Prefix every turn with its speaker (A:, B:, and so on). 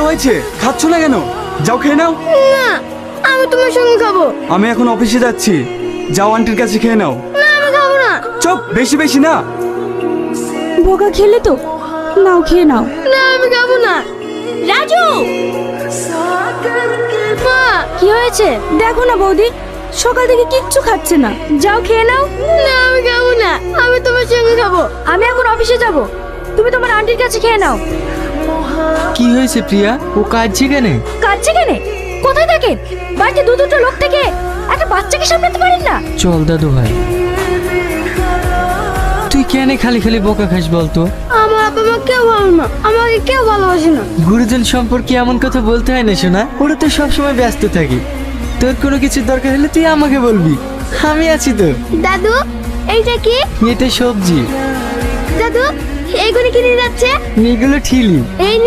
A: হয়েছে? খাচ্ছ না কেন? যাও খেয়ে নাও।
B: না, আমি তোমার সঙ্গে খাবো।
A: আমি এখন অফিসে যাচ্ছি, যাও আন্টির কাছে খেয়ে নাও।
B: না, আমি খাবো না।
A: চুপ, বেশি বেশি না।
C: বোকা খেলে তো, নাও খেয়ে নাও।
B: না, আমি খাবো না।
C: রাজু,
B: মা,
C: কি হয়েছে? দেখো না বৌদি, সকাল থেকে কিচ্ছু খাচ্ছে না। যাও খেয়ে নাও।
B: না, আমি খাবো না। আমি তোমার সঙ্গে খাবো।
C: আমি এখন অফিসে যাব, তুমি তোমার আন্টির কাছে খেয়ে নাও।
D: কি হয়েছে প্রিয়া? ও কাঁদছে কেন?
C: কাঁদছে কেন? কোথায় থাকেন? বাড়িতে দুটো লোক থেকে একটা বাচ্চাকে সামলাতে পারেন না?
D: চল দাদু ভাই, তুই কেন খালি খালি বোকা খাস বলতো?
B: আমার বাবা মা কেউ ভালো না, আমাকে কেউ ভালোবাসে না।
D: গুরুজন সম্পর্কে এমন কথা বলতে হয় না শোনা, ওরা তো সবসময় ব্যস্ত থাকে। তোর কোনো কিছুর দরকার হলে তুই আমাকে বলবি, আমি আছি তো।
B: দাদু, এইটা কি?
D: এটা সবজি,
B: দাদু, এইগুলো কিনে যাচ্ছে?
D: এগুলো ঠিলি।
B: এই নিয়ে